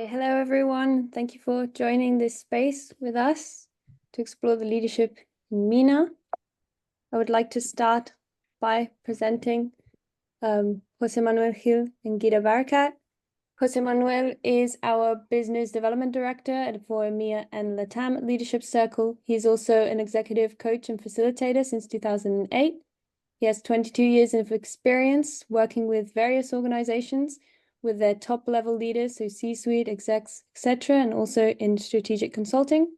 Hello everyone. Thank you for joining this space with us to explore the leadership in MENA. I would like to start by presenting Jose Manuel Gil and Guida Barakat. Jose Manuel is our Business Development Director for EMEA and LATAM Leadership Circle. He's also an executive coach and facilitator since 2008. He has 22 years of experience working with various organizations with their top-level leaders, so C-suite, execs, etc., and also in strategic consulting.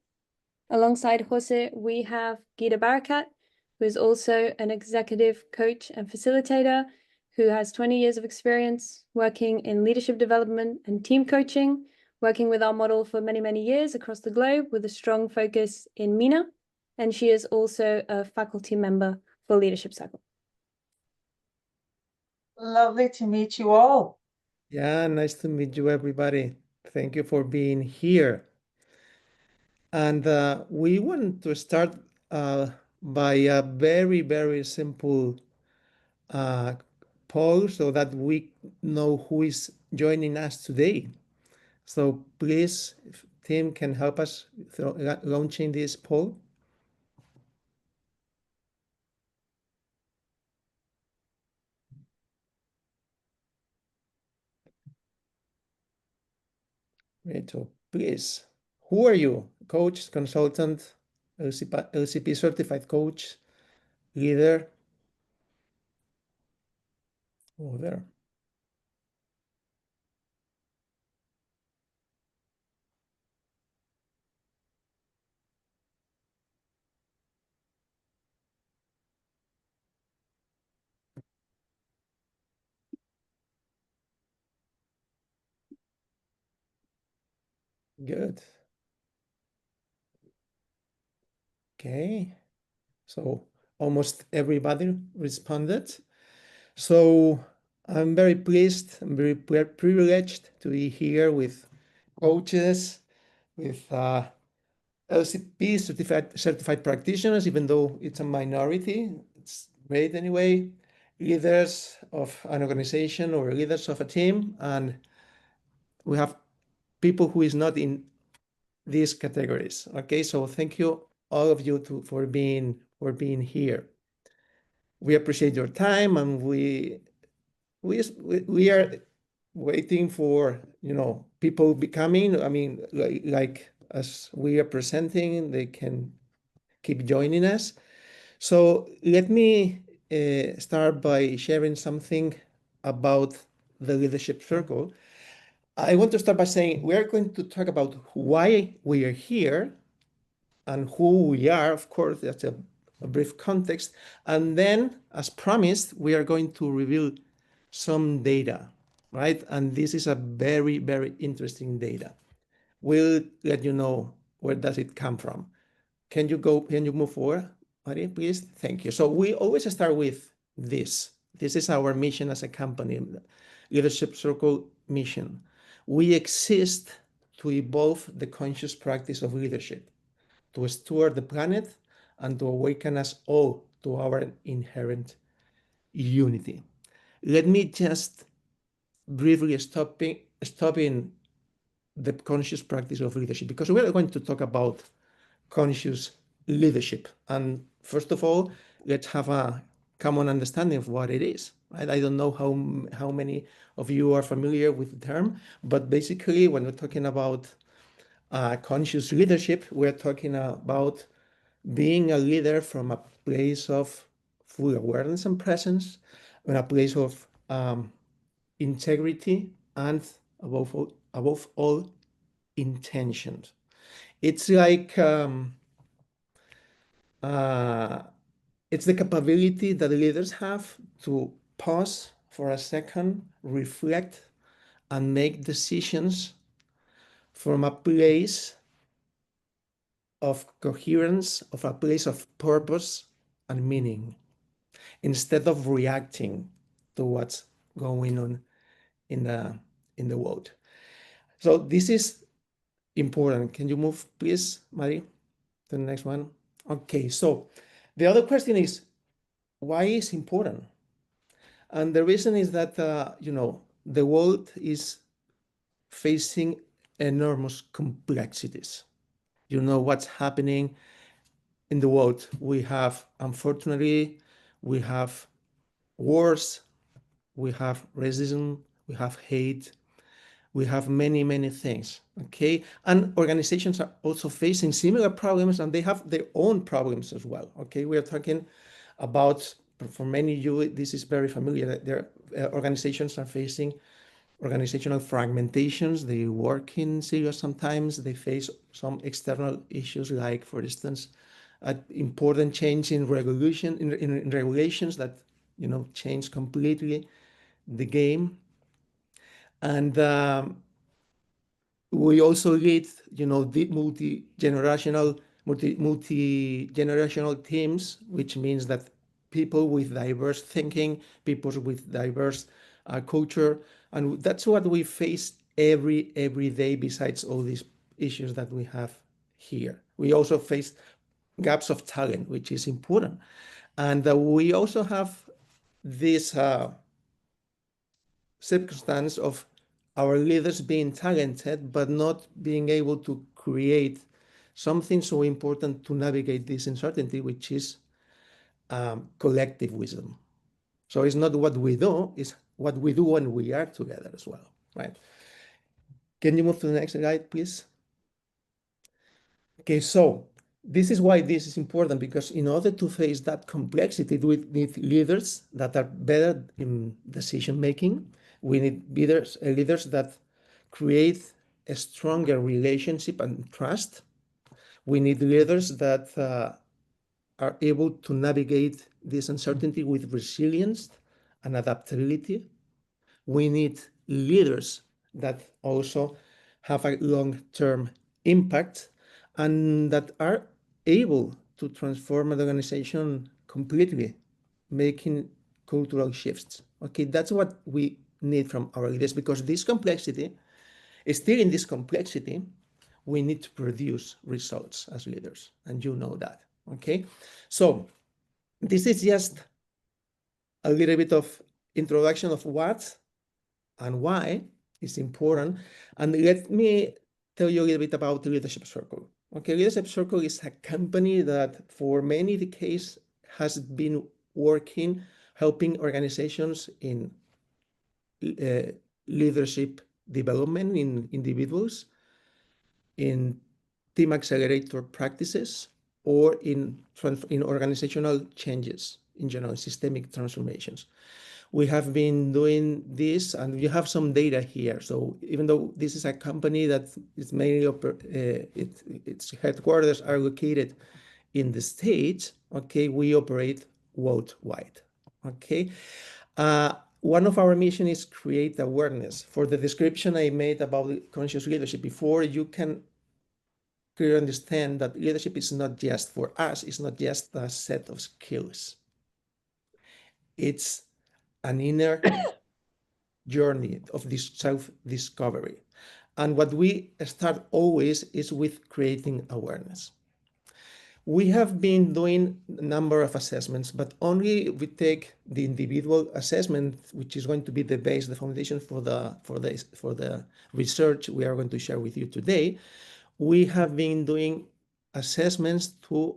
Alongside Jose, we have Guida Barakat, who is also an executive coach and facilitator who has 20 years of experience working in leadership development and team coaching, working with our model for many, many years across the globe with a strong focus in MENA. And she is also a faculty member for Leadership Circle. Lovely to meet you all. Yeah, nice to meet you, everybody. Thank you for being here. And we want to start by a very, very simple poll so that we know who is joining us today. So please, if Tim can help us launching this poll. Great. So please, who are you? Coach, consultant, LCP certified coach, leader? Oh, there. Good. Okay. So almost everybody responded. So I'm very pleased, I'm very privileged to be here with coaches, with LCP certified practitioners, even though it's a minority. It's great anyway. Leaders of an organization or leaders of a team, and we have people who is not in these categories. Okay, so thank you all of you for being here. We appreciate your time, and we are waiting for people becoming. I mean, like as we are presenting, they can keep joining us. So let me start by sharing something about the leadership circle. I want to start by saying we are going to talk about why we are here and who we are. Of course, that's a brief context. And then, as promised, we are going to reveal some data, right? And this is a very, very interesting data. We'll let you know where does it come from. Can you move forward, Mari, please? Thank you. So we always start with this. This is our mission as a company, Leadership Circle mission. We exist to evolve the conscious practice of leadership, to steward the planet, and to awaken us all to our inherent unity. Let me just briefly stopping the conscious practice of leadership, because we are going to talk about conscious leadership. And first of all, let's have a common understanding of what it is. Right? I don't know how many of you are familiar with the term, but basically when we're talking about conscious leadership, we're talking about being a leader from a place of full awareness and presence, in a place of integrity, and above all intentions. It's like it's the capability that leaders have to pause for a second, reflect, and make decisions from a place of coherence, of a place of purpose and meaning, instead of reacting to what's going on in the world. So this is important. Can you move, please, Mari, to the next one? Okay, so the other question is, why is important? And the reason is that, the world is facing enormous complexities. You know what's happening in the world. We have, unfortunately, we have wars, we have racism, we have hate, we have many, many things, okay? And organizations are also facing similar problems, and they have their own problems as well, okay? We are talking about, for many of you, this is very familiar, that their organizations are facing organizational fragmentations. They work in silos sometimes. They face some external issues, like, for instance, important change in regulations that, you know, change completely the game. And we also lead, you know, the multi-generational teams, which means that people with diverse thinking, people with diverse culture, and that's what we face every day. Besides all these issues that we have here, we also face gaps of talent, which is important, and we also have this circumstance of our leaders being talented but not being able to create something so important to navigate this uncertainty, which is collective wisdom. So it's not what we do, it's what we do when we are together as well, right? Can you move to the next slide, please? Okay, so this is why this is important, because in order to face that complexity, we need leaders that are better in decision making. We need leaders that create a stronger relationship and trust. We need leaders that are able to navigate this uncertainty with resilience and adaptability. We need leaders that also have a long-term impact and that are able to transform an organization completely, making cultural shifts. Okay, that's what we need from our leaders, because this complexity, still in this complexity, we need to produce results as leaders, and you know that. Okay, so this is just a little bit of introduction of what and why is important. And let me tell you a little bit about Leadership Circle. Okay, Leadership Circle is a company that for many decades has been working, helping organizations in leadership development in individuals, in team accelerator practices, or in organizational changes, in general, systemic transformations. We have been doing this, and you have some data here. So even though this is a company that is mainly, its headquarters are located in the States, okay, we operate worldwide, okay? One of our mission is create awareness. For the description I made about conscious leadership before, you can clearly understand that leadership is not just for us, it's not just a set of skills. It's an inner journey of this self-discovery. And what we start always is with creating awareness. We have been doing a number of assessments, but only we take the individual assessment, which is going to be the base, the foundation for the research we are going to share with you today. We have been doing assessments to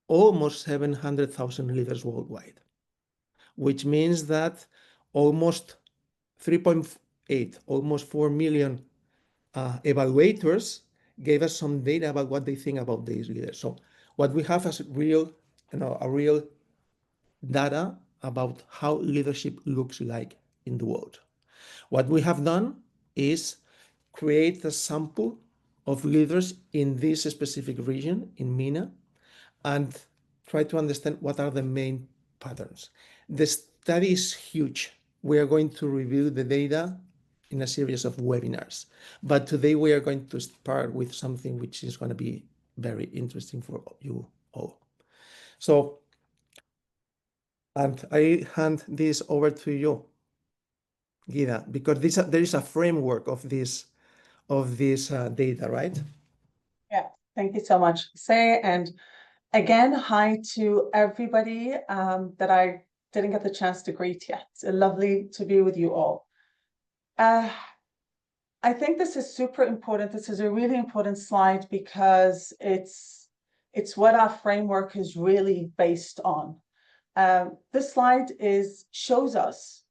almost 700,000 leaders worldwide, which means that almost 3.8, almost 4 million evaluators gave us some data about what they think about these leaders. So what we have is real data about how leadership looks like in the world. What we have done is create a sample of leaders in this specific region in MENA and try to understand what are the main patterns. The study is huge. We are going to review the data in a series of webinars. But today we are going to start with something which is going to be very interesting for you all. So, and I hand this over to you, Gida, because there is a framework of this data, right? Yeah, thank you so much, Jose. And again, hi to everybody that I didn't get the chance to greet yet. It's lovely to be with you all. I think this is super important. This is a really important slide because it's what our framework is really based on. This slide shows us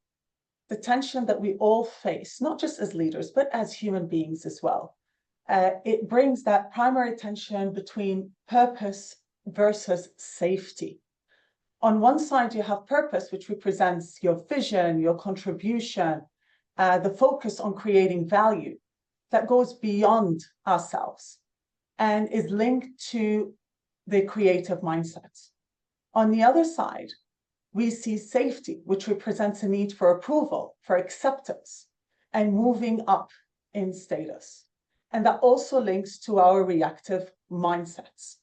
the tension that we all face, not just as leaders, but as human beings as well. It brings that primary tension between purpose versus safety. On one side, you have purpose, which represents your vision, your contribution, the focus on creating value that goes beyond ourselves and is linked to the creative mindset. On the other side, we see safety, which represents a need for approval, for acceptance, and moving up in status. And that also links to our reactive mindsets.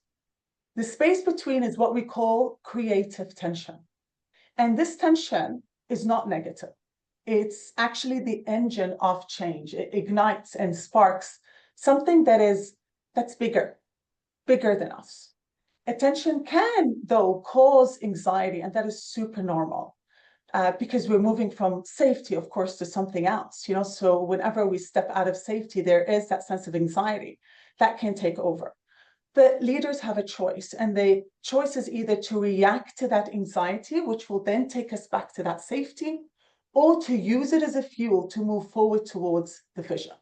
The space between is what we call creative tension. And this tension is not negative. It's actually the engine of change. It ignites and sparks something that's bigger than us. Attention can, though, cause anxiety, and that is super normal because we're moving from safety, of course, to something else. So whenever we step out of safety, there is that sense of anxiety that can take over. But leaders have a choice, and the choice is either to react to that anxiety, which will then take us back to that safety, or to use it as a fuel to move forward towards the vision.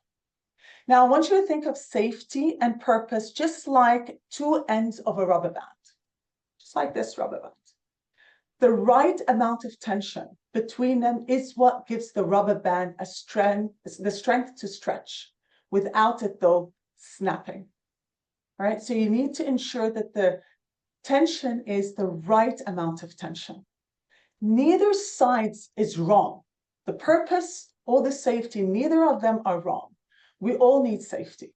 Now, I want you to think of safety and purpose just like two ends of a rubber band, just like this rubber band. The right amount of tension between them is what gives the rubber band the strength to stretch, without it, though, snapping. All right, so you need to ensure that the tension is the right amount of tension. Neither side is wrong. The purpose or the safety, neither of them are wrong. We all need safety,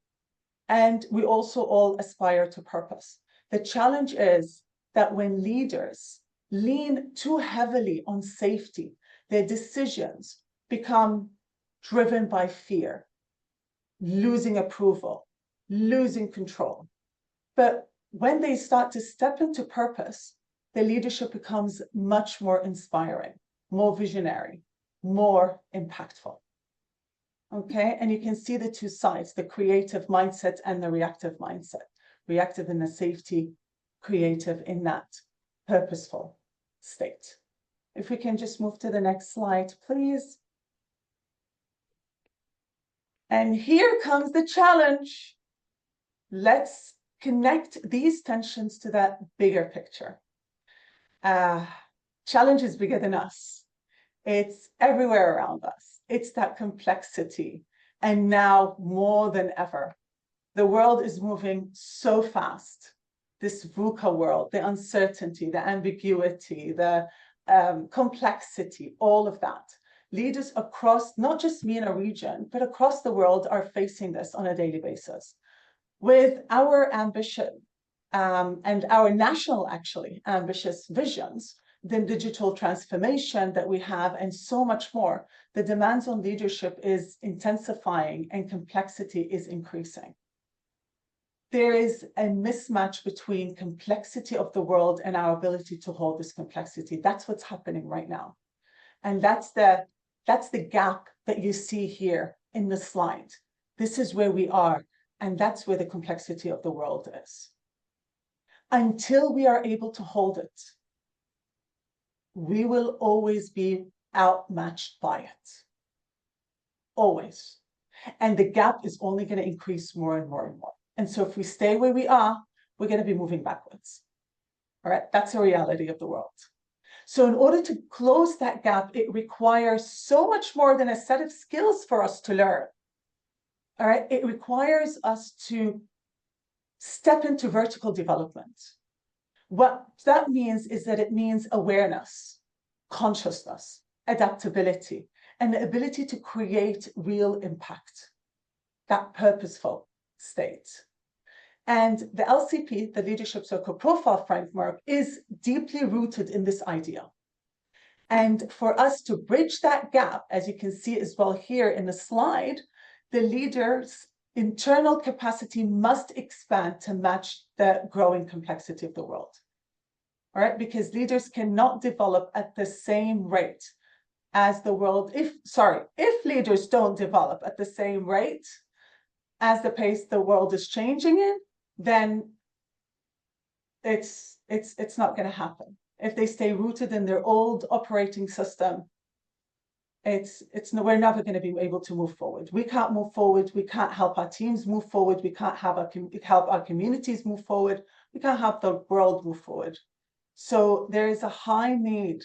and we also all aspire to purpose. The challenge is that when leaders lean too heavily on safety, their decisions become driven by fear, losing approval, losing control. But when they start to step into purpose, their leadership becomes much more inspiring, more visionary, more impactful. Okay, and you can see the two sides, the creative mindset and the reactive mindset. Reactive in the safety, creative in that purposeful state. If we can just move to the next slide, please. And here comes the challenge. Let's connect these tensions to that bigger picture. Challenge is bigger than us. It's everywhere around us. It's that complexity. And now more than ever, the world is moving so fast. This VUCA world, the uncertainty, the ambiguity, the complexity, all of that. Leaders across, not just MENA region, but across the world are facing this on a daily basis. With our ambition and our national, actually, ambitious visions, the digital transformation that we have, and so much more, the demands on leadership is intensifying and complexity is increasing. There is a mismatch between complexity of the world and our ability to hold this complexity. That's what's happening right now. And that's the gap that you see here in the slide. This is where we are, and that's where the complexity of the world is. Until we are able to hold it, we will always be outmatched by it. Always. And the gap is only going to increase more and more and more. And so if we stay where we are, we're going to be moving backwards. All right, that's the reality of the world. So in order to close that gap, it requires so much more than a set of skills for us to learn. All right, it requires us to step into vertical development. What that means is that it means awareness, consciousness, adaptability, and the ability to create real impact, that purposeful state. And the LCP, the Leadership Circle Profile Framework, is deeply rooted in this idea. And for us to bridge that gap, as you can see as well here in the slide, the leader's internal capacity must expand to match the growing complexity of the world. All right, because leaders cannot develop at the same rate as the world, if leaders don't develop at the same rate as the pace the world is changing in, then it's not going to happen. If they stay rooted in their old operating system, we're never going to be able to move forward. We can't move forward. We can't help our teams move forward. We can't help our communities move forward. We can't help the world move forward. So there is a high need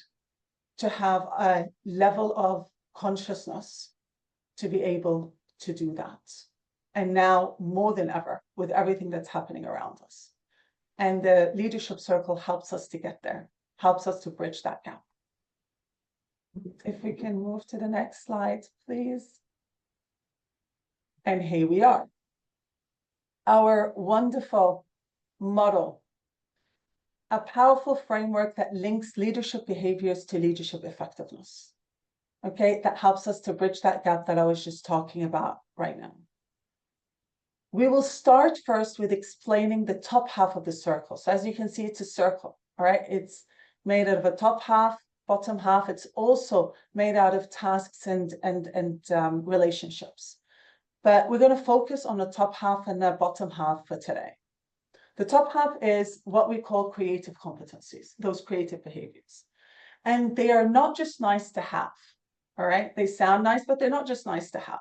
to have a level of consciousness to be able to do that. And now more than ever, with everything that's happening around us. And the leadership circle helps us to get there, helps us to bridge that gap. If we can move to the next slide, please. And here we are. Our wonderful model, a powerful framework that links leadership behaviors to leadership effectiveness. Okay, that helps us to bridge that gap that I was just talking about right now. We will start first with explaining the top half of the circle. So as you can see, it's a circle, all right? It's made out of a top half, bottom half. It's also made out of tasks and relationships. But we're going to focus on the top half and the bottom half for today. The top half is what we call creative competencies, those creative behaviors. And they are not just nice to have, all right? They sound nice, but they're not just nice to have.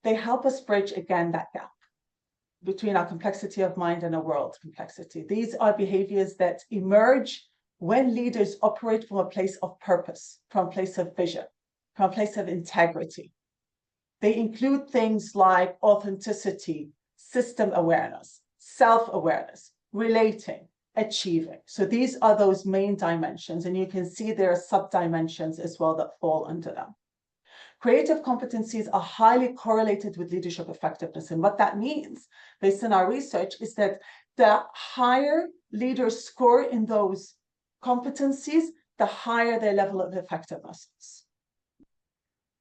They help us bridge, again, that gap between our complexity of mind and a world complexity. These are behaviors that emerge when leaders operate from a place of purpose, from a place of vision, from a place of integrity. They include things like authenticity, system awareness, self-awareness, relating, achieving. So these are those main dimensions, and you can see there are sub-dimensions as well that fall under them. Creative competencies are highly correlated with leadership effectiveness. And what that means, based on our research, is that the higher leaders score in those competencies, the higher their level of effectiveness is.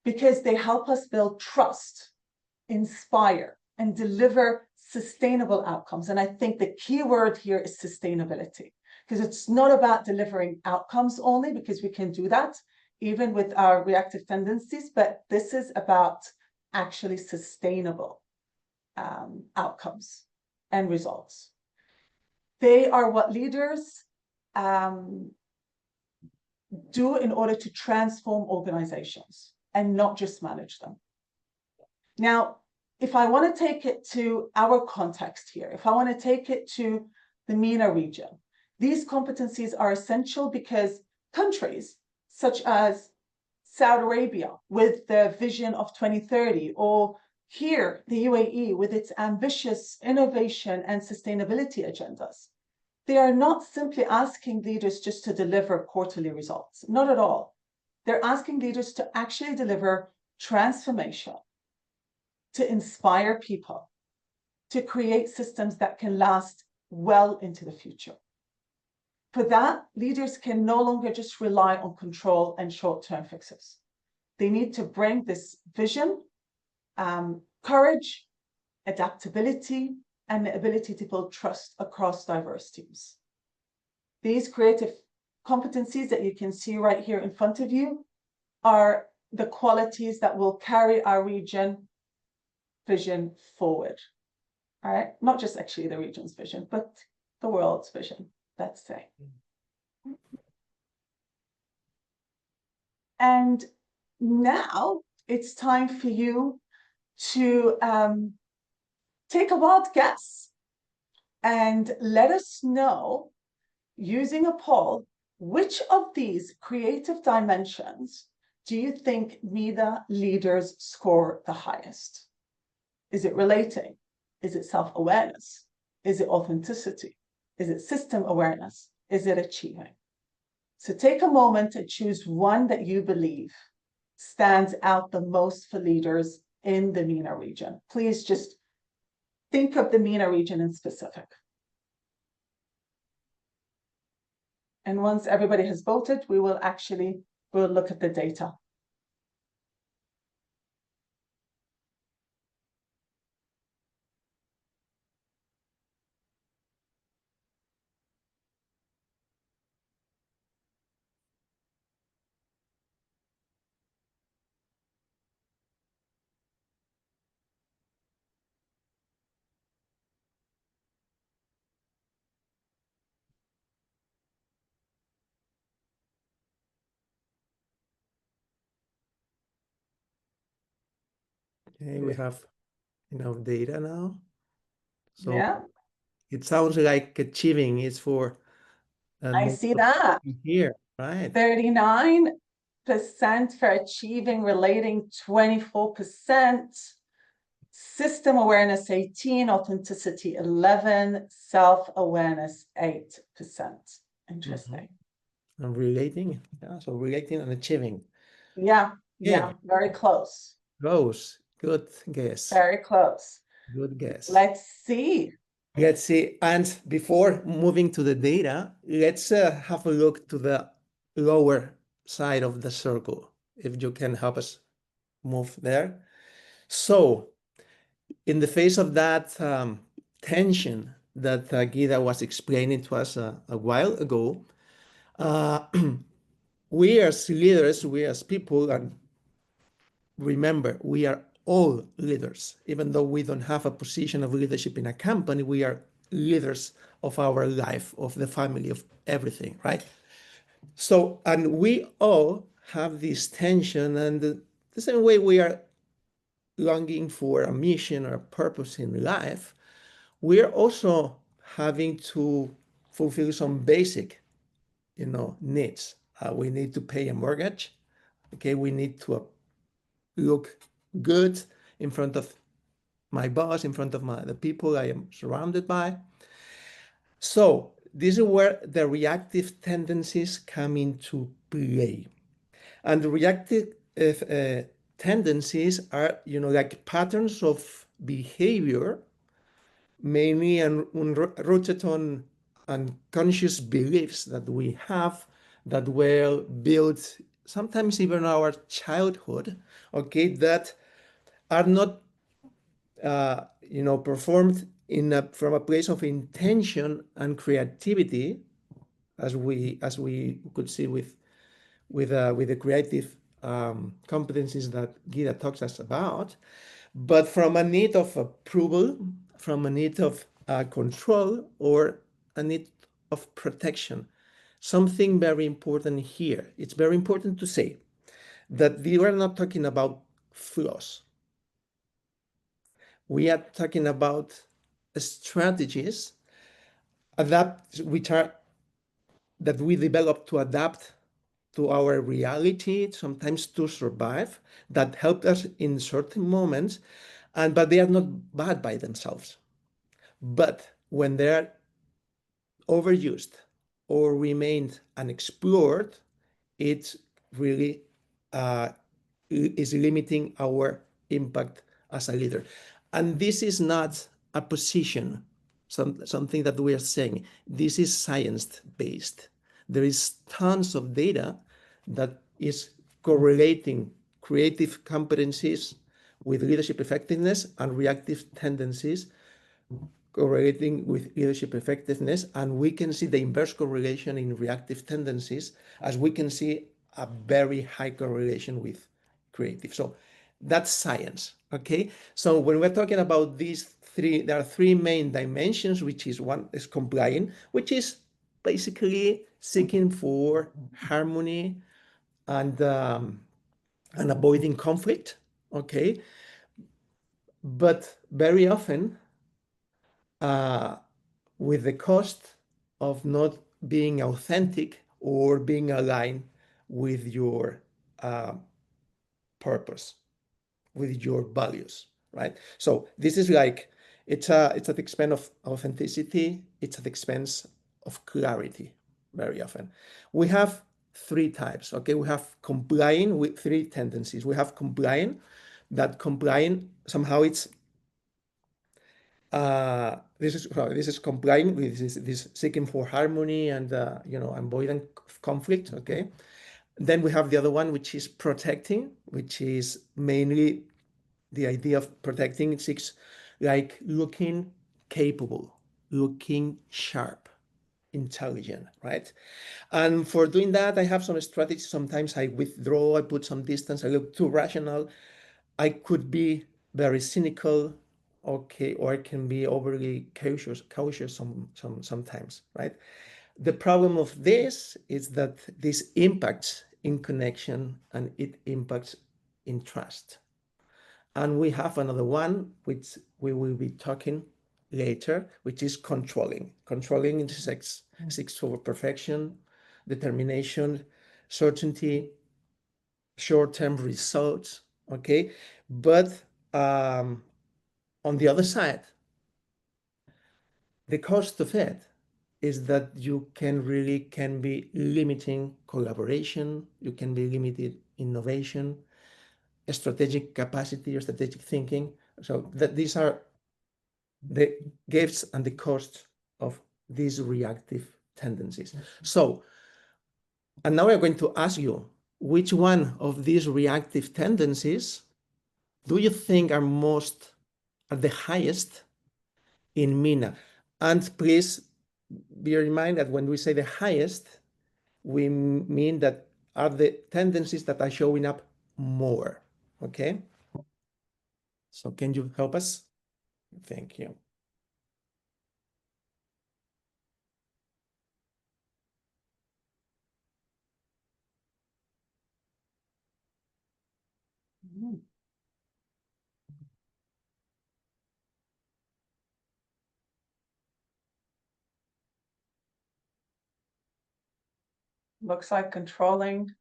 Because they help us build trust, inspire, and deliver sustainable outcomes. And I think the key word here is sustainability, because it's not about delivering outcomes only, because we can do that even with our reactive tendencies, but this is about actually sustainable outcomes and results. They are what leaders do in order to transform organizations and not just manage them. Now, if I want to take it to our context here, if I want to take it to the MENA region, these competencies are essential because countries such as Saudi Arabia with the vision of 2030, or here, the UAE with its ambitious innovation and sustainability agendas, they are not simply asking leaders just to deliver quarterly results, not at all. They're asking leaders to actually deliver transformation, to inspire people, to create systems that can last well into the future. For that, leaders can no longer just rely on control and short-term fixes. They need to bring this vision, courage, adaptability, and the ability to build trust across diverse teams. These creative competencies that you can see right here in front of you are the qualities that will carry our region vision forward. All right, not just actually the region's vision, but the world's vision, let's say. And now it's time for you to take a wild guess and let us know, using a poll, which of these creative dimensions do you think MENA leaders score the highest? Is it relating? Is it self-awareness? Is it authenticity? Is it system awareness? Is it achieving? So take a moment and choose one that you believe stands out the most for leaders in the MENA region. Please just think of the MENA region in specific. And once everybody has voted, we'll look at the data. Okay, we have enough data now. So Yeah, it sounds like achieving is for I see that. here, right? 39% for achieving, relating 24%, system awareness 18, authenticity 11, self-awareness 8%. Interesting. And relating, yeah, so relating and achieving. Yeah, Yeah, very close. close. Good guess. Very close. Good guess. Let's see. Let's see. And before moving to the data, let's have a look to the lower side of the circle, if you can help us move there. So, in the face of that tension that Gita was explaining to us a while ago, we as leaders, we as people, and remember, we are all leaders. Even though we don't have a position of leadership in a company, we are leaders of our life, of the family, of everything, right? So, and we all have this tension, and the same way we are longing for a mission or a purpose in life, we are also having to fulfill some basic, needs. We need to pay a mortgage. Okay, we need to look good in front of my boss, in front of the people I am surrounded by. So this is where the reactive tendencies come into play. And the reactive tendencies are, like patterns of behavior, mainly rooted on unconscious beliefs that we have that were built sometimes even in our childhood, okay, that are not performed from a place of intention and creativity, as we could see with the creative competencies that Gita talks us about, but from a need of approval, from a need of control, or a need of protection. Something very important here. It's very important to say that we are not talking about flaws. We are talking about strategies that we develop to adapt to our reality, sometimes to survive, that help us in certain moments, but they are not bad by themselves. But when they are overused or remained unexplored, it really is limiting our impact as a leader. And this is not a position, something that we are saying. This is science-based. There is tons of data that is correlating creative competencies with leadership effectiveness and reactive tendencies correlating with leadership effectiveness, and we can see the inverse correlation in reactive tendencies, as we can see a very high correlation with creative. So that's science, okay? So when we're talking about these three, there are three main dimensions, which is one is complying, which is basically seeking for harmony and avoiding conflict, okay? But very often, with the cost of not being authentic or being aligned with your purpose, with your values, right? So this is like, it's at the expense of authenticity, it's at the expense of clarity, very often. We have three types, okay? We have complying with three tendencies. We have complying, that complying somehow it's this is complying with this seeking for harmony and avoiding conflict. Okay, then we have the other one, which is protecting, which is mainly the idea of protecting seeks like looking capable, looking sharp, intelligent, right? And for doing that, I have some strategies. Sometimes I withdraw, I put some distance, I look too rational. I could be very cynical, okay, or I can be overly cautious sometimes, right? The problem of this is that this impacts in connection and it impacts in trust. And we have another one, which we will be talking later, which is controlling. Controlling intersects seeks for perfection, determination, certainty, short-term results, okay? But on the other side, the cost of it is that you can be limiting collaboration, you can be limited innovation, strategic capacity or strategic thinking. So that these are the gifts and the costs of these reactive tendencies. So, and now we're going to ask you, which one of these reactive tendencies do you think are the highest in MENA? And please bear in mind that when we say the highest, we mean that are the tendencies that are showing up more, okay? So can you help us? Thank you. Looks like controlling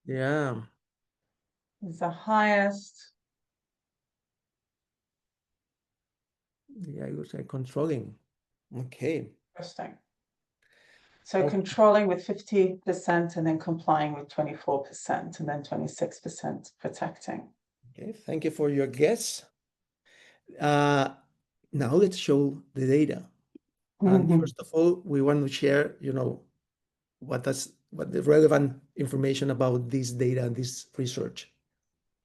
Yeah, is the highest. yeah, you say controlling. Okay. Interesting. So Okay. controlling with 50% and then complying with 24% and then 26% protecting. Okay, thank you for your guess. Now let's show the data. And first of all, we want to share, what the relevant information about this data and this research.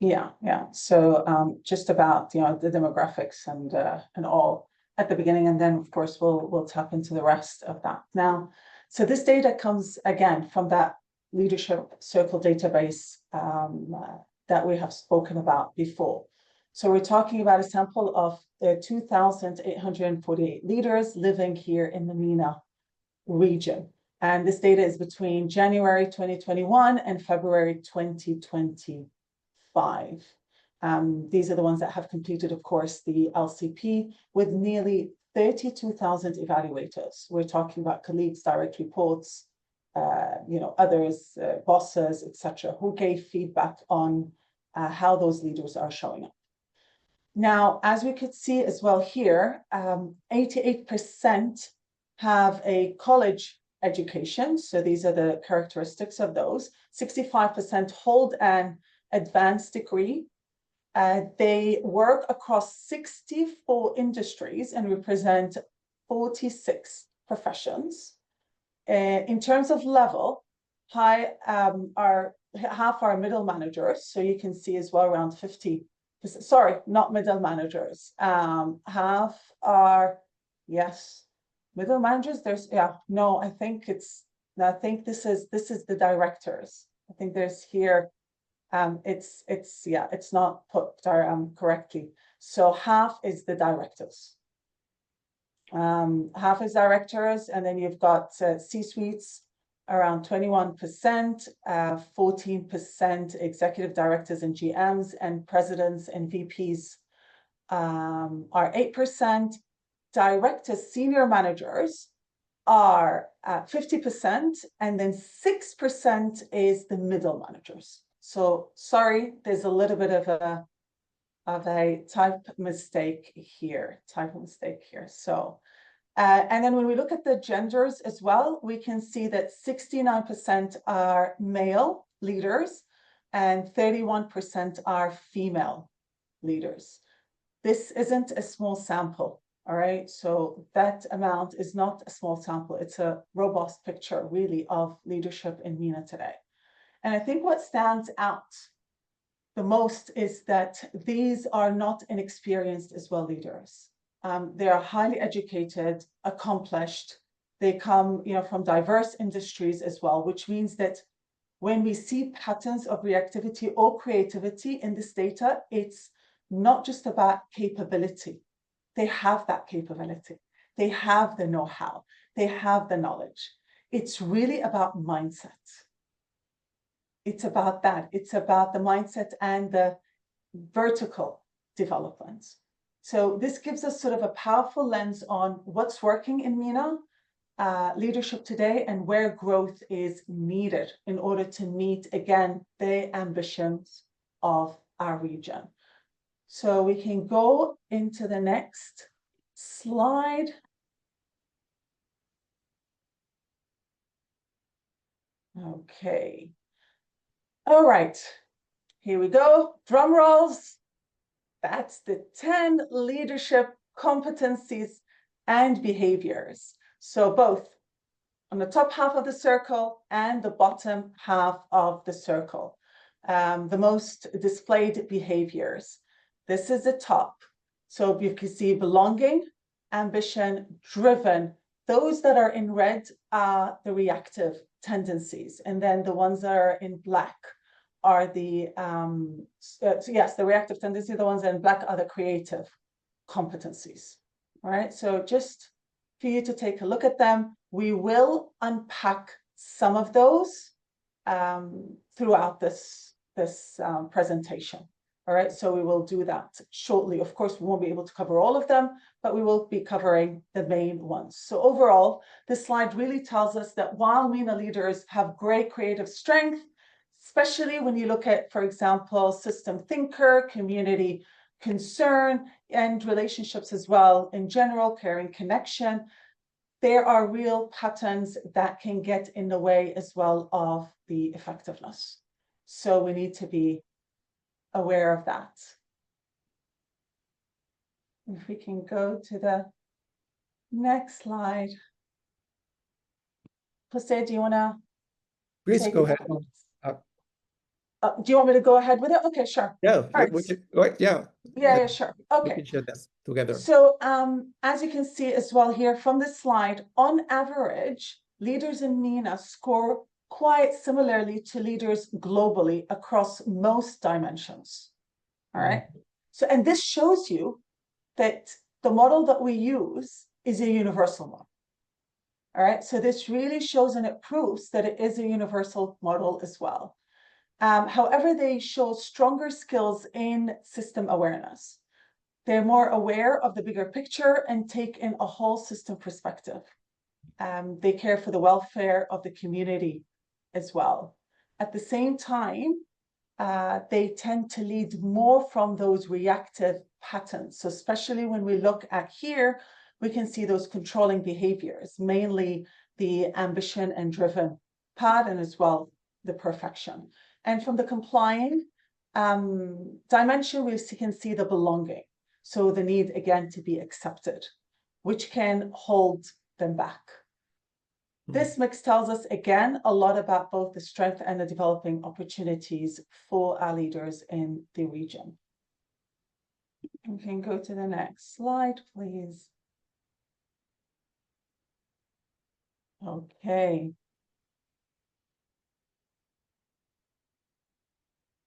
Yeah. So just about the demographics and all at the beginning, and then of course we'll tap into the rest of that now. So this data comes again from that leadership circle database that we have spoken about before. So we're talking about a sample of 2,848 leaders living here in the MENA region. And this data is between January 2021 and February 2025. These are the ones that have completed, of course, the LCP with nearly 32,000 evaluators. We're talking about colleagues, direct reports, others, bosses, etc., who gave feedback on how those leaders are showing up. Now, as we could see as well here, 88% have a college education. So these are the characteristics of those. 65% hold an advanced degree. They work across 64 industries and represent 46 professions. In terms of level, half are middle managers. So you can see as well around 50. Sorry, not middle managers. Half are, yes, middle managers. I think this is the directors. I think there's here, it's not put correctly. So half is the directors. Half is directors, and then you've got C-suites around 21%, 14% executive directors and GMs, and presidents and VPs are 8%. Directors, senior managers are 50%, and then 6% is the middle managers. So sorry, there's a little bit of a type mistake here. So and then when we look at the genders as well, we can see that 69% are male leaders and 31% are female leaders. This isn't a small sample, all right? So that amount is not a small sample. It's a robust picture, really, of leadership in MENA today. And I think what stands out the most is that these are not inexperienced as well leaders. They are highly educated, accomplished. They come, from diverse industries as well, which means that when we see patterns of reactivity or creativity in this data, it's not just about capability. They have that capability. They have the know-how. They have the knowledge. It's really about mindset. It's about that. It's about the mindset and the vertical development. So this gives us sort of a powerful lens on what's working in MENA leadership today and where growth is needed in order to meet, again, the ambitions of our region. So we can go into the next slide. Okay. All right. Here we go. Drum rolls. That's the 10 leadership competencies and behaviors. So both on the top half of the circle and the bottom half of the circle. The most displayed behaviors. This is the top. So you can see belonging, ambition, driven. Those that are in red are the reactive tendencies. And then the ones that are in black are the, the reactive tendency, the ones in black are the creative competencies. All right, so just for you to take a look at them, we will unpack some of those throughout this presentation. All right, so we will do that shortly. Of course, we won't be able to cover all of them, but we will be covering the main ones. So overall, this slide really tells us that while MENA leaders have great creative strength, especially when you look at, for example, system thinker, community concern, and relationships as well, in general, caring connection, there are real patterns that can get in the way as well of the effectiveness. So we need to be aware of that. If we can go to the next slide. Jose, do you want to Please go ahead. Do you want me to go ahead with it? Okay, sure. Yeah, right. Yeah, sure. Okay. We can share that together. So as you can see as well here from this slide, on average, leaders in MENA score quite similarly to leaders globally across most dimensions. All right. So, and this shows you that the model that we use is a universal model. All right. So this really shows and it proves that it is a universal model as well. However, they show stronger skills in system awareness. They're more aware of the bigger picture and take in a whole system perspective. They care for the welfare of the community as well. At the same time, they tend to lead more from those reactive patterns. So especially when we look at here, we can see those controlling behaviors, mainly the ambition and driven part, and as well the perfection. And from the complying dimension, we can see the belonging. So the need, again, to be accepted, which can hold them back. This mix tells us, again, a lot about both the strength and the developing opportunities for our leaders in the region. We can go to the next slide, please. Okay.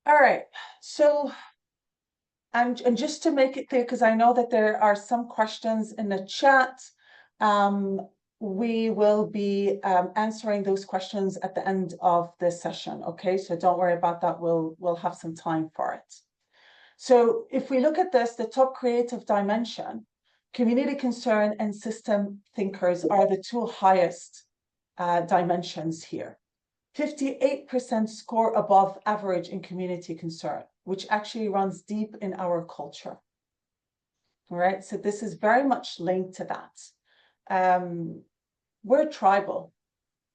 All right. So, and just to make it clear, because I know that there are some questions in the chat, we will be answering those questions at the end of this session. Okay, so don't worry about that. We'll have some time for it. So if we look at this, the top creative dimension, community concern and system thinkers are the two highest dimensions here. 58% score above average in community concern, which actually runs deep in our culture. All right, so this is very much linked to that. We're tribal,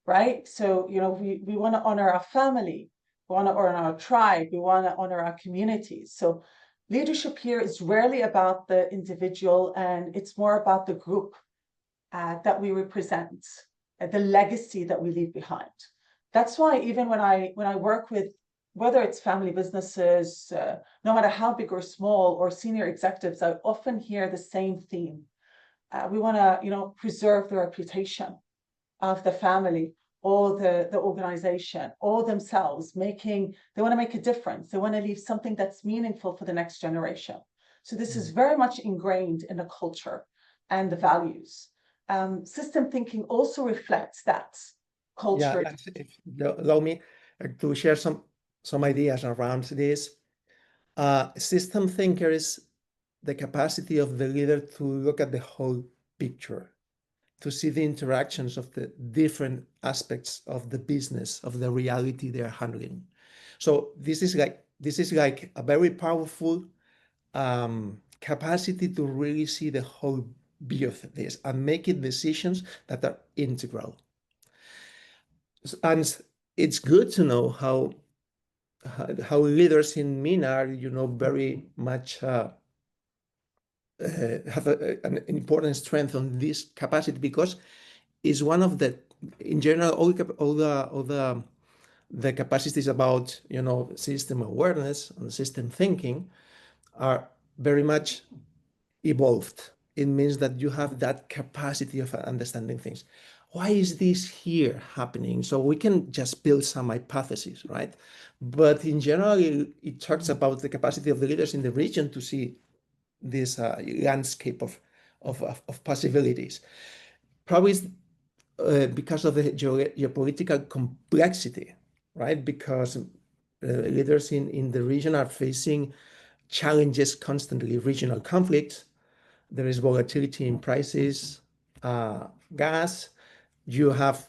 right? So, you know, we want to honor our family, we want to honor our tribe, we want to honor our communities. So leadership here is rarely about the individual, and it's more about the group that we represent, the legacy that we leave behind. That's why even when I work with, whether it's family businesses, no matter how big or small, or senior executives, I often hear the same theme. We want to, you know, preserve the reputation of the family or the organization or themselves, they want to make a difference. They want to leave something that's meaningful for the next generation. So this is very much ingrained in the culture and the values. System thinking also reflects that culture. Yeah, if you allow me to share some ideas around this. System thinkers the capacity of the leader to look at the whole picture, to see the interactions of the different aspects of the business, of the reality they're handling. So this is like a very powerful capacity to really see the whole view of this and making decisions that are integral. And it's good to know how leaders in MENA are, very much have an important strength on this capacity, because it's one of the, in general, all the capacities about, system awareness and system thinking are very much evolved. It means that you have that capacity of understanding things. Why is this here happening? So we can just build some hypotheses, right? But in general, it talks about the capacity of the leaders in the region to see this landscape of possibilities. Probably because of the geopolitical complexity, right? Because leaders in the region are facing challenges constantly, regional conflicts. There is volatility in prices, gas. You have,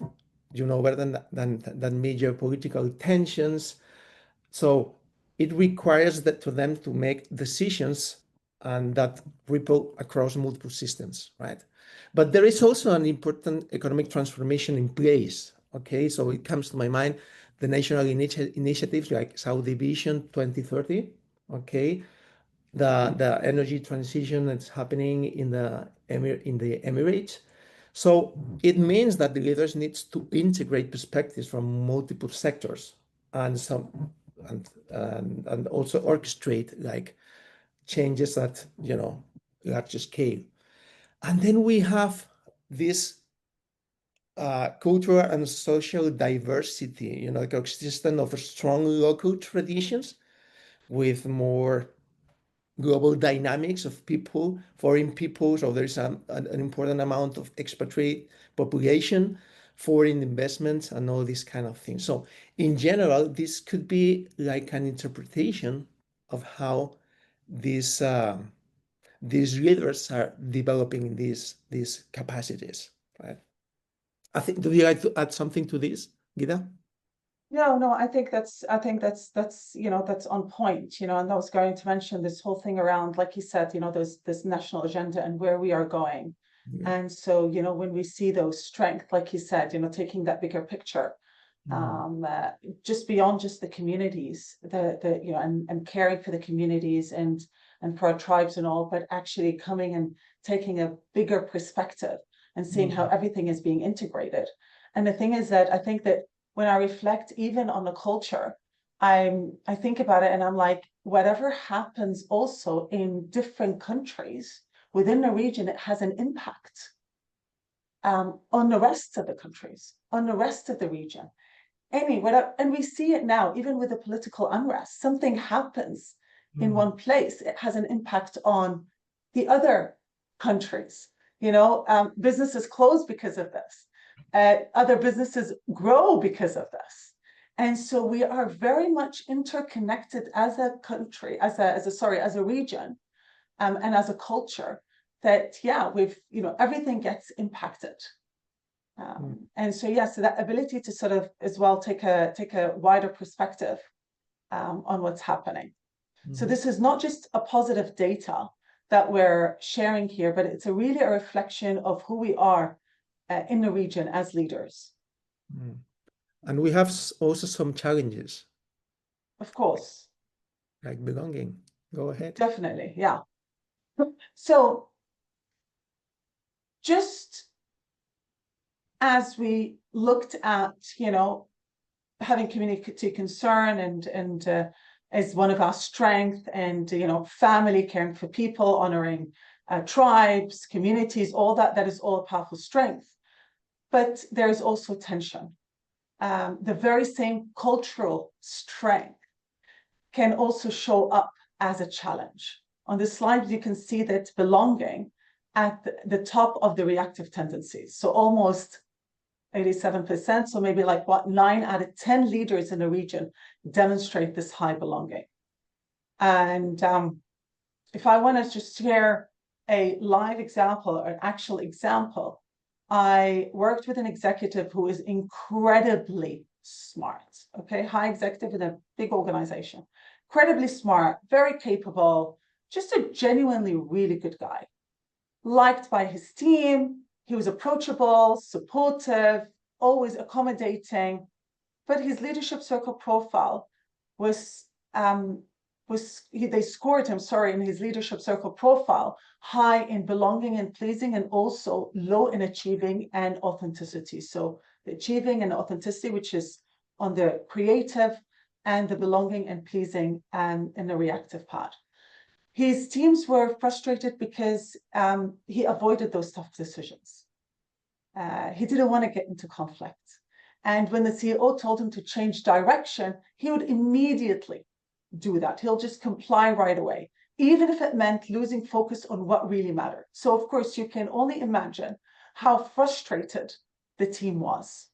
better than major political tensions. So it requires that to them to make decisions and that ripple across multiple systems, right? But there is also an important economic transformation in place. Okay, so it comes to my mind the national initiatives like Saudi Vision 2030. Okay, the energy transition that's happening in the Emirates. So it means that the leaders need to integrate perspectives from multiple sectors and and also orchestrate like changes at larger scale. And then we have this cultural and social diversity, consistent of strong local traditions with more global dynamics of people, foreign people. So there's an important amount of expatriate population, foreign investments, and all these kind of things. So in general, this could be like an interpretation of how these leaders are developing these capacities, right? I think, do you like to add something to this, Gita? No, I think that's that's on point, and I was going to mention this whole thing around, like you said, there's this national agenda and where we are going. Yeah. And so, when we see those strengths, like you said, taking that bigger picture, just beyond just the communities, and caring for the communities and for our tribes and all, but actually coming and taking a bigger perspective and seeing how everything is being integrated. And the thing is that I think that when I reflect even on the culture, I think about it and I'm like, whatever happens also in different countries within the region, it has an impact on the rest of the countries, on the rest of the region. And we see it now, even with the political unrest, something happens in one place, it has an impact on the other countries. Businesses close because of this. Other businesses grow because of this. And so we are very much interconnected as a country, as a region, and as a culture that, everything gets impacted. And so, so that ability to sort of as well take a wider perspective on what's happening. So this is not just a positive data that we're sharing here, but it's really a reflection of who we are in the region as leaders. And we have also some challenges. Of course. Like belonging. Go ahead. Definitely, yeah. So just as we looked at, having community concern and as one of our strengths, and family, caring for people, honoring tribes, communities, all that is all a powerful strength. But there is also tension. The very same cultural strength can also show up as a challenge. On this slide, you can see that belonging at the top of the reactive tendencies. So almost 87%, so maybe like 9 out of 10 leaders in the region demonstrate this high belonging. And if I want to just share a live example, or an actual example, I worked with an executive who is incredibly smart, okay, high executive in a big organization, incredibly smart, very capable, just a genuinely really good guy, liked by his team. He was approachable, supportive, always accommodating, but his leadership circle profile was they scored him, in his leadership circle profile high in belonging and pleasing, and also low in achieving and authenticity. So the achieving and authenticity, which is on the creative, and the belonging and pleasing in the reactive part. His teams were frustrated because he avoided those tough decisions. He didn't want to get into conflict. And when the CEO told him to change direction, he would immediately do that. He'll just comply right away, even if it meant losing focus on what really mattered. So, of course, you can only imagine how frustrated the team was.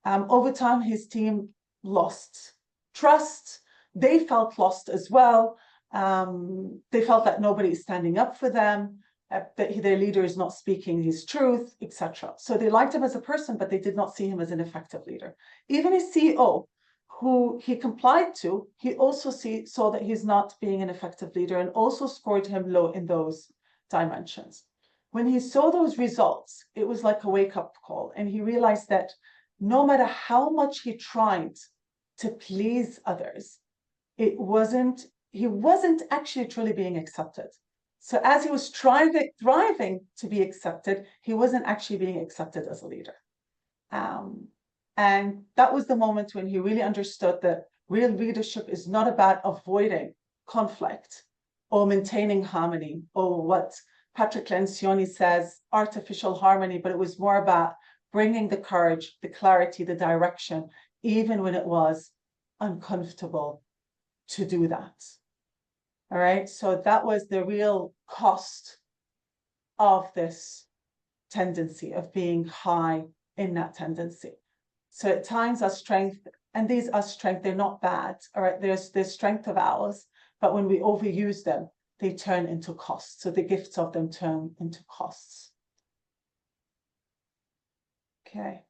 Over time, his team lost trust. They felt lost as well. They felt that nobody is standing up for them, that their leader is not speaking his truth, etc. So they liked him as a person, but they did not see him as an effective leader. Even his CEO, who he complied to, he also saw that he's not being an effective leader, and also scored him low in those dimensions. When he saw those results, it was like a wake-up call, and he realized that no matter how much he tried to please others, he wasn't actually truly being accepted. So as he was thriving to be accepted, he wasn't actually being accepted as a leader. And that was the moment when he really understood that real leadership is not about avoiding conflict or maintaining harmony, or what Patrick Lencioni says, artificial harmony, but it was more about bringing the courage, the clarity, the direction, even when it was uncomfortable to do that. All right, so that was the real cost of this tendency, of being high in that tendency. So at times our strength, and these are strength, they're not bad, all right, there's strength of ours, but when we overuse them, they turn into costs. So the gifts of them turn into costs. Okay.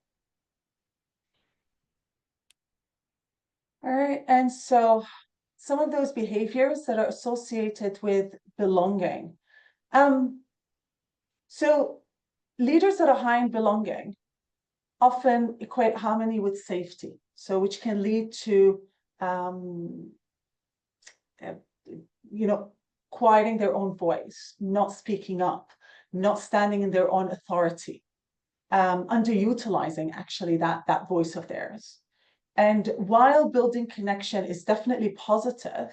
All right, and so some of those behaviors that are associated with belonging. So leaders that are high in belonging often equate harmony with safety, so which can lead to, quieting their own voice, not speaking up, not standing in their own authority, underutilizing actually that voice of theirs. And while building connection is definitely positive,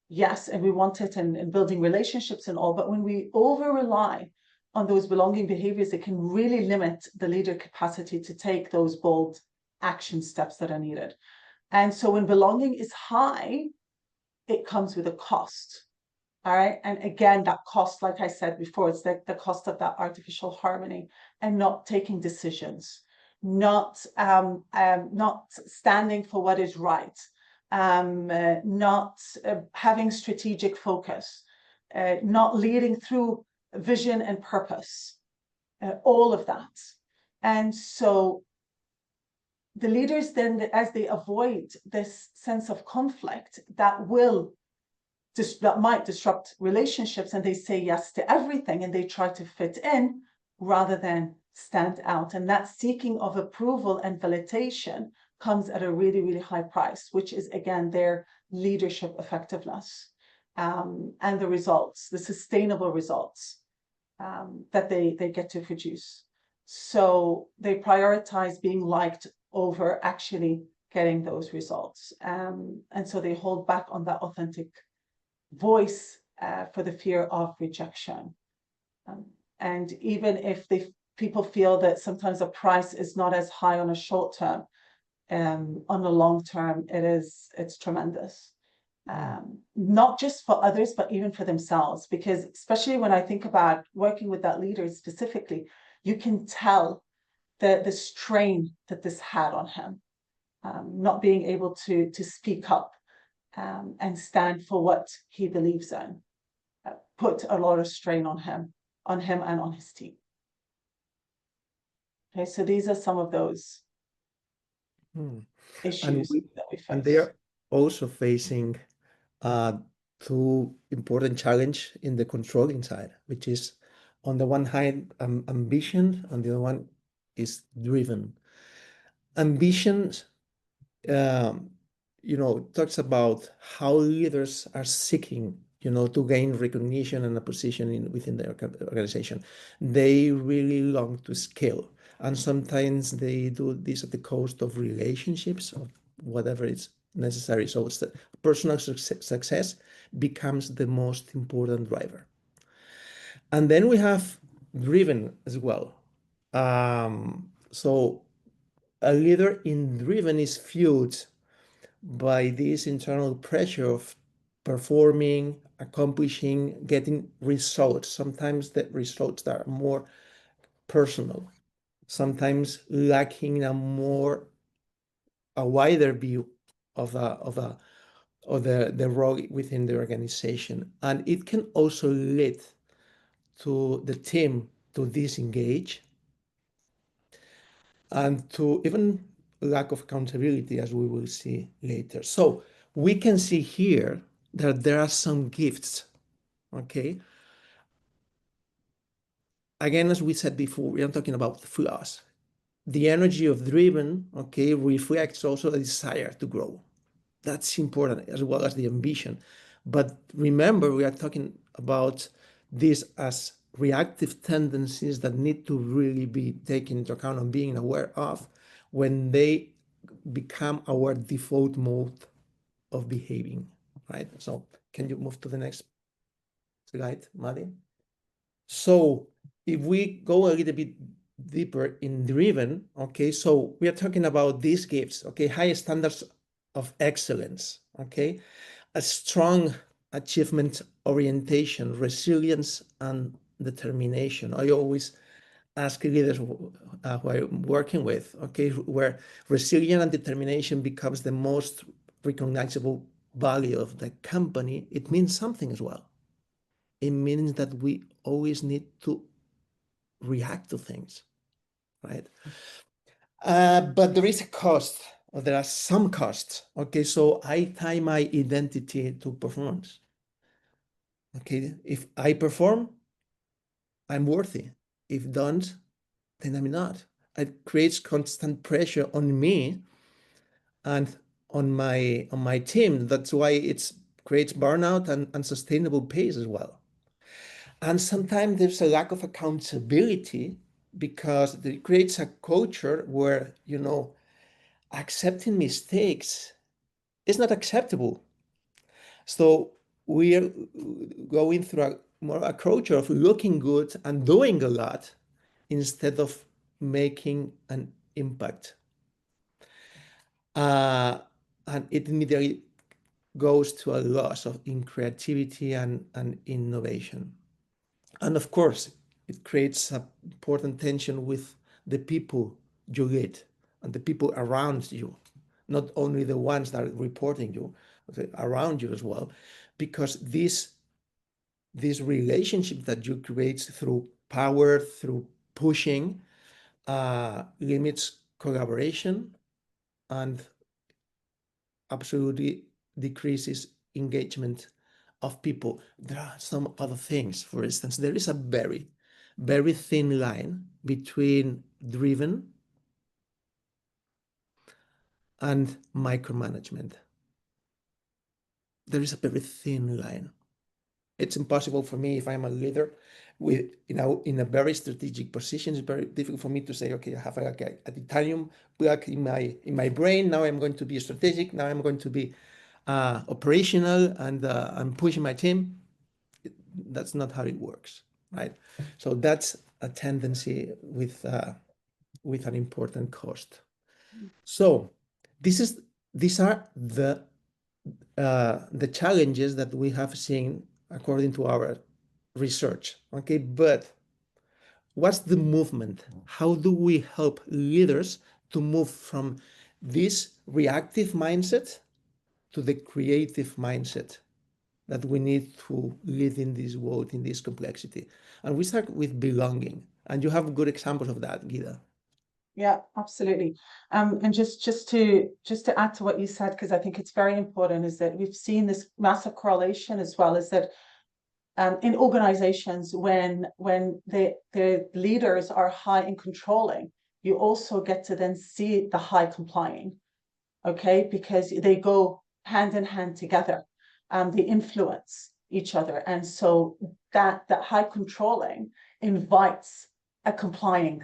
yes, and we want it in building relationships and all, but when we over-rely on those belonging behaviors, it can really limit the leader capacity to take those bold action steps that are needed. And so when belonging is high, it comes with a cost. All right. And again, that cost, like I said before, it's the cost of that artificial harmony and not taking decisions, not standing for what is right, not having strategic focus, not leading through vision and purpose, all of that. And so the leaders then, as they avoid this sense of conflict that might disrupt relationships, and they say yes to everything and they try to fit in rather than stand out. And that seeking of approval and validation comes at a really, really high price, which is, again, their leadership effectiveness, and the results, the sustainable results that they get to produce. So they prioritize being liked over actually getting those results. And so they hold back on that authentic voice for the fear of rejection. And even if people feel that sometimes the price is not as high on a short term, on the long term, it's tremendous. Not just for others, but even for themselves, because especially when I think about working with that leader specifically, you can tell the strain that this had on him, not being able to speak up and stand for what he believes in. put a lot of strain on him and on his team. Okay, so these are some of those issues that we And face. they are also facing two important challenge in the controlling side, which is on the one hand ambition, on the other one is driven. Ambition, talks about how leaders are seeking, to gain recognition and a position within their organization. They really long to scale, and sometimes they do this at the cost of relationships or whatever is necessary. So it's the personal success becomes the most important driver. And then we have driven as well. So a leader in driven is fueled by this internal pressure of performing, accomplishing, getting results. Sometimes the results are more personal, sometimes lacking a wider view of the role within the organization. And it can also lead to the team to disengage and to even lack of accountability, as we will see later. So we can see here that there are some gifts, okay? Again, as we said before, we are talking about flaws. The energy of driven, okay, reflects also the desire to grow. That's important, as well as the ambition. But remember, we are talking about this as reactive tendencies that need to really be taken into account and being aware of when they become our default mode of behaving, right? So can you move to the next slide, Maddie? So if we go a little bit deeper in driven, okay, so we are talking about these gifts, okay, high standards of excellence, okay, a strong achievement orientation, resilience, and determination. I always ask leaders who I'm working with, okay, where resilience and determination becomes the most recognizable value of the company, it means something as well. It means that we always need to react to things, right? But there is a cost, or there are some costs. Okay, so I tie my identity to performance. Okay, if I perform, I'm worthy. If don't, then I'm not. It creates constant pressure on me and on my team. That's why it creates burnout and unsustainable pace as well. And sometimes there's a lack of accountability because it creates a culture where, accepting mistakes is not acceptable. So we are going through a culture of looking good and doing a lot instead of making an impact. And it immediately goes to a loss in creativity and innovation. And of course, it creates an important tension with the people you lead and the people around you, not only the ones that are reporting you, but around you as well, because this relationship that you create through power, through pushing, limits collaboration and absolutely decreases engagement of people. There are some other things. For instance, there is a very, very thin line between driven and micromanagement. There is a very thin line. It's impossible for me if I'm a leader in a very strategic position. It's very difficult for me to say, okay, I have a titanium plug in my brain. Now I'm going to be strategic. Now I'm going to be operational, and I'm pushing my team. That's not how it works, right? So that's a tendency with an important cost. So these are the challenges that we have seen according to our research. Okay, but what's the movement? How do we help leaders to move from this reactive mindset to the creative mindset that we need to live in this world, in this complexity. And we start with belonging. And you have good examples of that, Gita. Yeah, absolutely. And just to add to what you said, because I think it's very important, is that we've seen this massive correlation as well, is that in organizations, when the leaders are high in controlling, you also get to then see the high complying, okay? Because they go hand in hand together. They influence each other. And so that high controlling invites a complying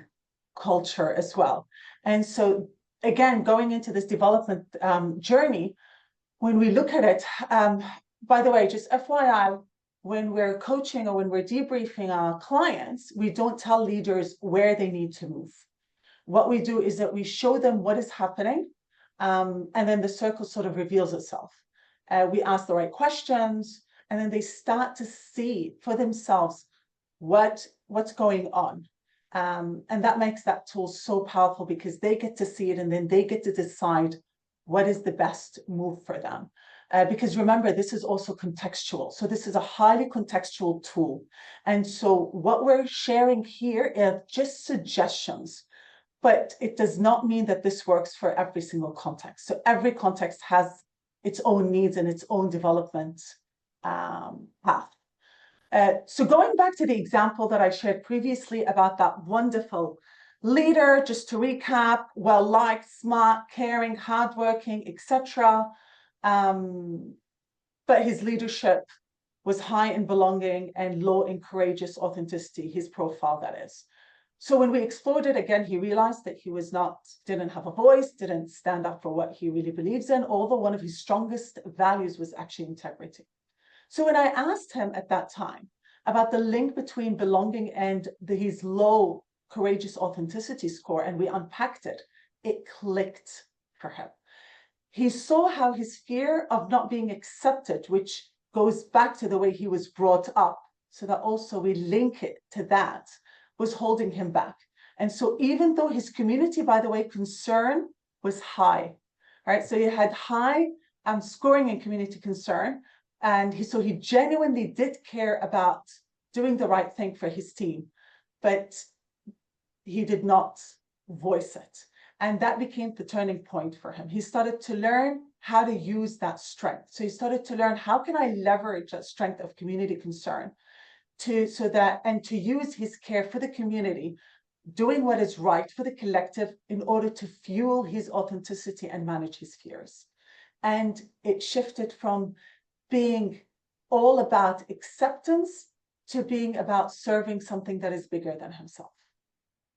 culture as well. And so again, going into this development journey, when we look at it, by the way, just FYI, when we're coaching or when we're debriefing our clients, we don't tell leaders where they need to move. What we do is that we show them what is happening, and then the circle sort of reveals itself. We ask the right questions, and then they start to see for themselves what's going on. And that makes that tool so powerful because they get to see it and then they get to decide what is the best move for them. Because remember, this is also contextual. So this is a highly contextual tool. And so what we're sharing here are just suggestions, but it does not mean that this works for every single context. So every context has its own needs and its own development path. So going back to the example that I shared previously about that wonderful leader, just to recap, well-liked, smart, caring, hardworking, etc. But his leadership was high in belonging and low in courageous authenticity, his profile, that is. So when we explored it again, he realized that he didn't have a voice, didn't stand up for what he really believes in, although one of his strongest values was actually integrity. So when I asked him at that time about the link between belonging and his low courageous authenticity score, and we unpacked it, it clicked for him. He saw how his fear of not being accepted, which goes back to the way he was brought up, so that also we link it to that, was holding him back. And so even though his community, by the way, concern was high, right? So he had high scoring in community concern, and so he genuinely did care about doing the right thing for his team, but he did not voice it. And that became the turning point for him. He started to learn how to use that strength. So he started to learn, how can I leverage that strength of community concern to use his care for the community, doing what is right for the collective in order to fuel his authenticity and manage his fears. And it shifted from being all about acceptance to being about serving something that is bigger than himself.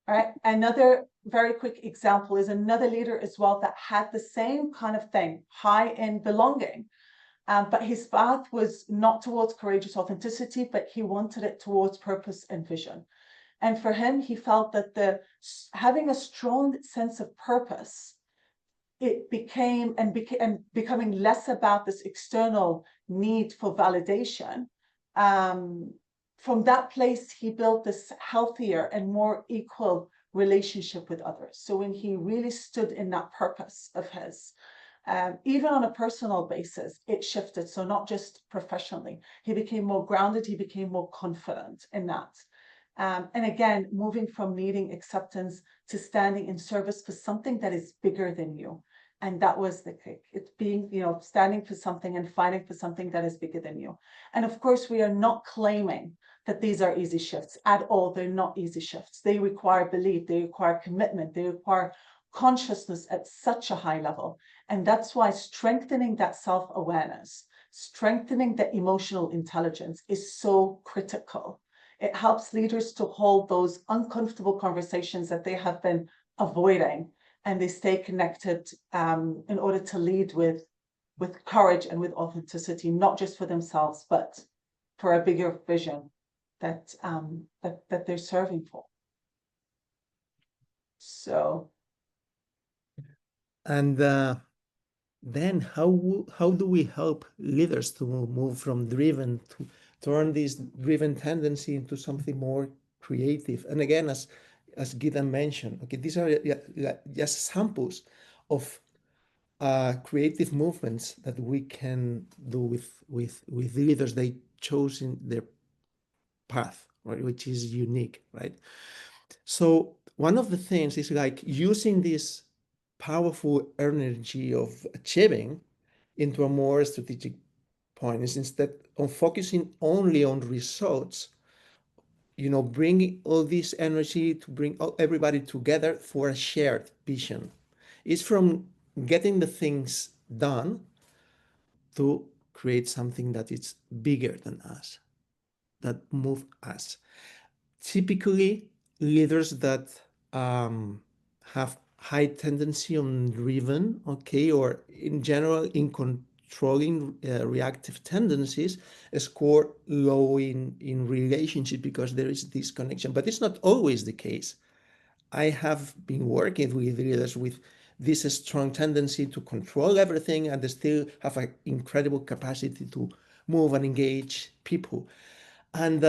All right. Another very quick example is another leader as well that had the same kind of thing, high in belonging, but his path was not towards courageous authenticity, but he wanted it towards purpose and vision. And for him, he felt that having a strong sense of purpose, it became becoming less about this external need for validation. From that place, he built this healthier and more equal relationship with others. So when he really stood in that purpose of his, even on a personal basis, it shifted. So not just professionally, he became more grounded, he became more confident in that. And again, moving from needing acceptance to standing in service for something that is bigger than you. And that was the kick. It's being, standing for something and fighting for something that is bigger than you. And of course, we are not claiming that these are easy shifts at all. They're not easy shifts. They require belief, they require commitment, they require consciousness at such a high level. And that's why strengthening that self-awareness, strengthening the emotional intelligence is so critical. It helps leaders to hold those uncomfortable conversations that they have been avoiding, and they stay connected in order to lead with courage and with authenticity, not just for themselves, but for a bigger vision that they're serving for. So. And then how do we help leaders to move from driven to turn this driven tendency into something more creative? And again, as Gita mentioned, okay, these are just samples of creative movements that we can do with leaders they chose in their path, right, which is unique, right? So one of the things is like using this powerful energy of achieving into a more strategic point is instead of focusing only on results, bringing all this energy to bring everybody together for a shared vision. It's from getting the things done to create something that is bigger than us, that move us. Typically, leaders that have high tendency on driven, okay, or in general in controlling reactive tendencies score low in relationship because there is this connection. But it's not always the case. I have been working with leaders with this strong tendency to control everything and they still have an incredible capacity to move and engage people. And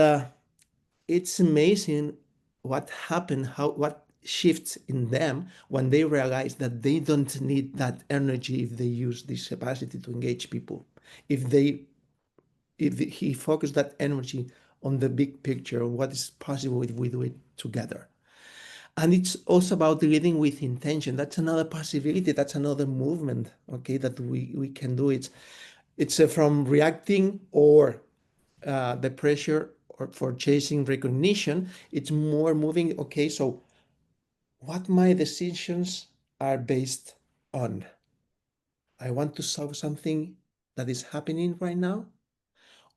it's amazing what happened, what shifts in them when they realize that they don't need that energy if they use this capacity to engage people. If he focused that energy on the big picture, on what is possible if we do it together. And it's also about leading with intention. That's another possibility. That's another movement, okay, that we can do. It's from reacting or the pressure or for chasing recognition. It's more moving, okay, so what my decisions are based on. I want to solve something that is happening right now,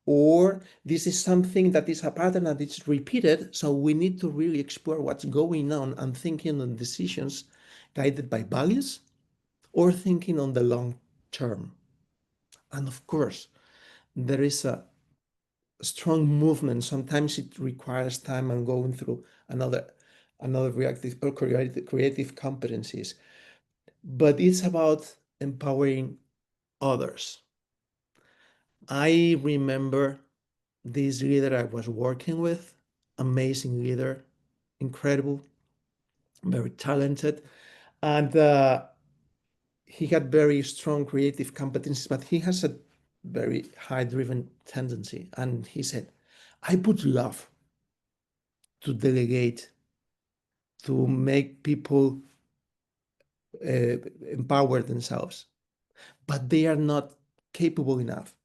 or this is something that is a pattern that is repeated. So we need to really explore what's going on and thinking on decisions guided by values or thinking on the long term. And of course, there is a strong movement. Sometimes it requires time and going through another reactive or creative competencies. But it's about empowering others. I remember this leader I was working with, amazing leader, incredible, very talented, and he had very strong creative competencies, but he has a very high driven tendency. And he said, I would love to delegate, to make people empower themselves, but they are not capable enough.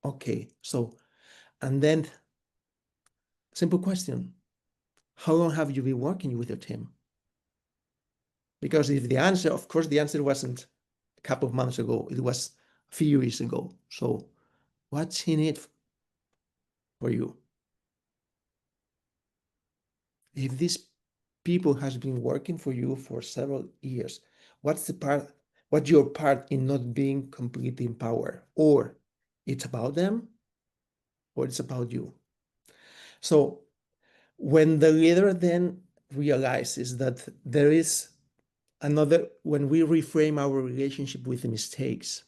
Okay, so, and then simple question, how long have you been working with your team? Because if the answer, of course, the answer wasn't a couple of months ago, it was a few years ago. So what's in it for you? If these people has been working for you for several years, what's your part in not being completely empowered? Or it's about them, or it's about you. So when the leader then realizes that there is another, when we reframe our relationship with the mistakes,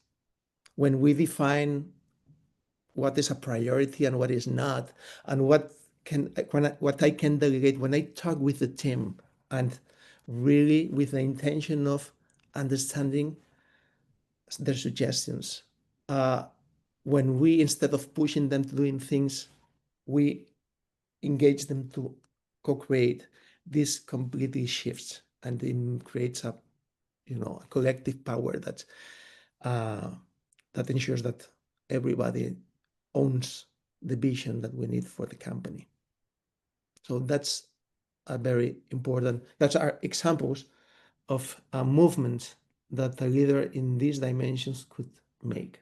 when we define what is a priority and what is not, and what I can delegate, when I talk with the team and really with the intention of understanding their suggestions, when we, instead of pushing them to doing things, we engage them to co-create, this completely shifts and it creates a collective power that ensures that everybody owns the vision that we need for the company. So that's a very important, that's our examples of a movement that a leader in these dimensions could make.